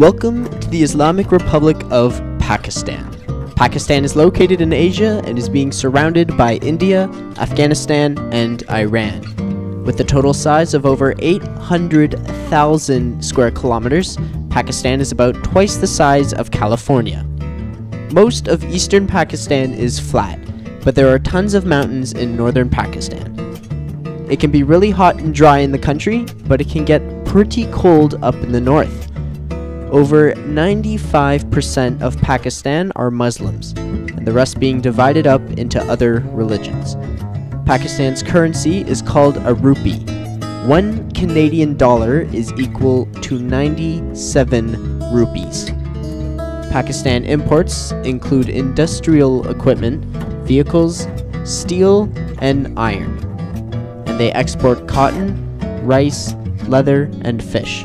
Welcome to the Islamic Republic of Pakistan. Pakistan is located in Asia and is being surrounded by India, Afghanistan, and Iran. With a total size of over 800,000 square kilometers, Pakistan is about twice the size of California. Most of eastern Pakistan is flat, but there are tons of mountains in northern Pakistan. It can be really hot and dry in the country, but it can get pretty cold up in the north. Over 95% of Pakistan are Muslims, and the rest being divided up into other religions. Pakistan's currency is called a rupee. 1 Canadian dollar is equal to 97 rupees. Pakistan imports include industrial equipment, vehicles, steel, and iron. And they export cotton, rice, leather, and fish.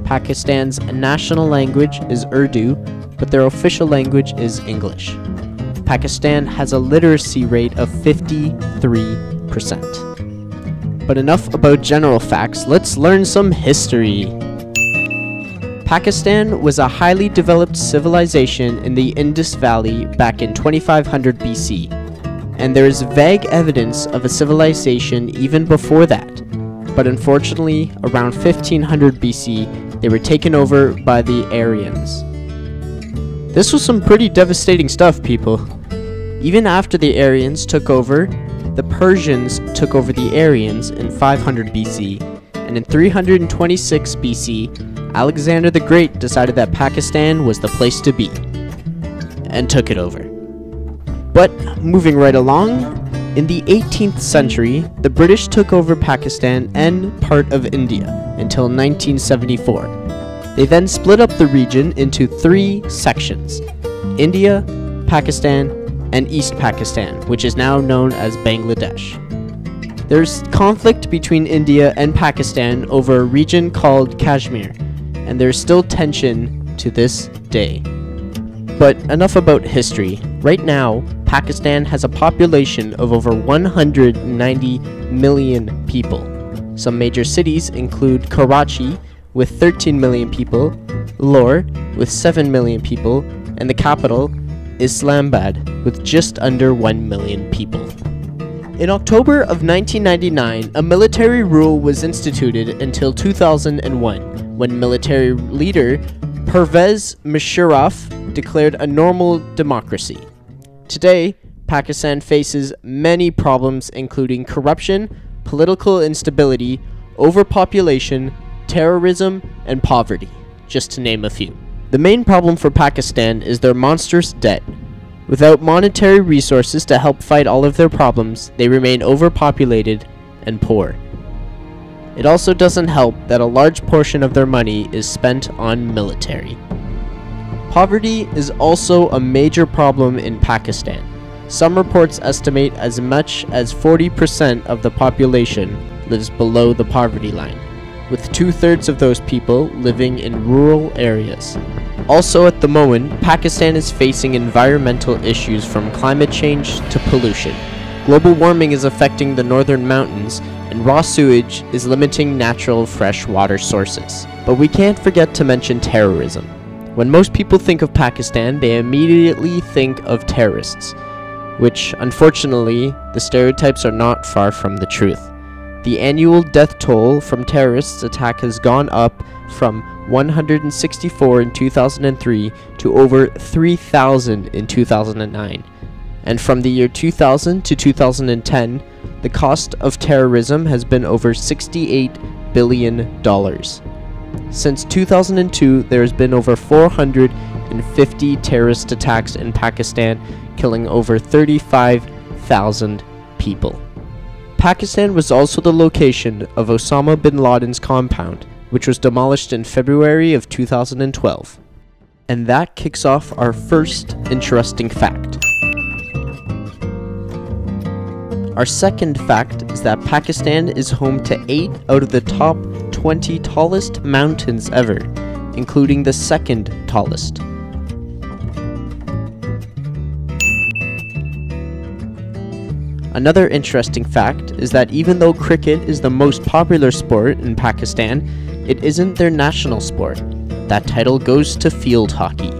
Pakistan's national language is Urdu, but their official language is English. Pakistan has a literacy rate of 53%. But enough about general facts, let's learn some history. Pakistan was a highly developed civilization in the Indus Valley back in 2500 BC, and there is vague evidence of a civilization even before that. But unfortunately, around 1500 BC, they were taken over by the Aryans. This was some pretty devastating stuff, people. Even after the Aryans took over, the Persians took over the Aryans in 500 BC, and in 326 BC, Alexander the Great decided that Pakistan was the place to be, and took it over. But moving right along, in the 18th century, the British took over Pakistan and part of India until 1974. They then split up the region into 3 sections: India, Pakistan, and East Pakistan, which is now known as Bangladesh. There's conflict between India and Pakistan over a region called Kashmir, and there's still tension to this day. But enough about history. Right now, Pakistan has a population of over 190 million people. Some major cities include Karachi with 13 million people, Lahore with 7 million people, and the capital, Islamabad, with just under 1 million people. In October of 1999, a military rule was instituted until 2001, when military leader Pervez Musharraf declared a normal democracy. Today, Pakistan faces many problems including corruption, political instability, overpopulation, terrorism, and poverty, just to name a few. The main problem for Pakistan is their monstrous debt. Without monetary resources to help fight all of their problems, they remain overpopulated and poor. It also doesn't help that a large portion of their money is spent on military. Poverty is also a major problem in Pakistan. Some reports estimate as much as 40% of the population lives below the poverty line, with 2/3 of those people living in rural areas. Also at the moment, Pakistan is facing environmental issues from climate change to pollution. Global warming is affecting the northern mountains, and raw sewage is limiting natural fresh water sources. But we can't forget to mention terrorism. When most people think of Pakistan, they immediately think of terrorists, which unfortunately, the stereotypes are not far from the truth. The annual death toll from terrorists attack has gone up from 164 in 2003 to over 3,000 in 2009. And from the year 2000 to 2010, the cost of terrorism has been over $68 billion. Since 2002, there has been over 450 terrorist attacks in Pakistan, killing over 35,000 people. Pakistan was also the location of Osama bin Laden's compound, which was demolished in February of 2012. And that kicks off our first interesting fact. Our second fact is that Pakistan is home to 8 out of the top 20 tallest mountains ever, including the second tallest. Another interesting fact is that even though cricket is the most popular sport in Pakistan, it isn't their national sport. That title goes to field hockey.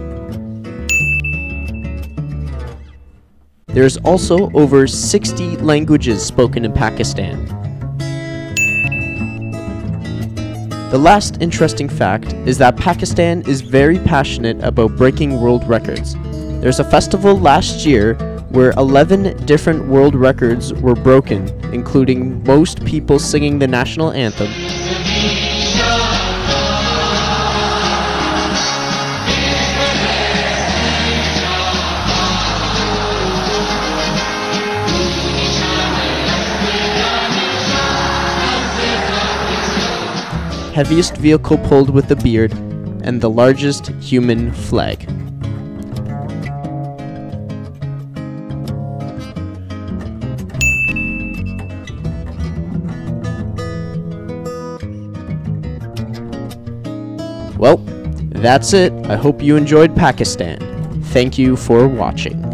There's also over 60 languages spoken in Pakistan. The last interesting fact is that Pakistan is very passionate about breaking world records. There's a festival last year where 11 different world records were broken, including most people singing the national anthem, heaviest vehicle pulled with a beard, and the largest human flag. Well, that's it. I hope you enjoyed Pakistan. Thank you for watching.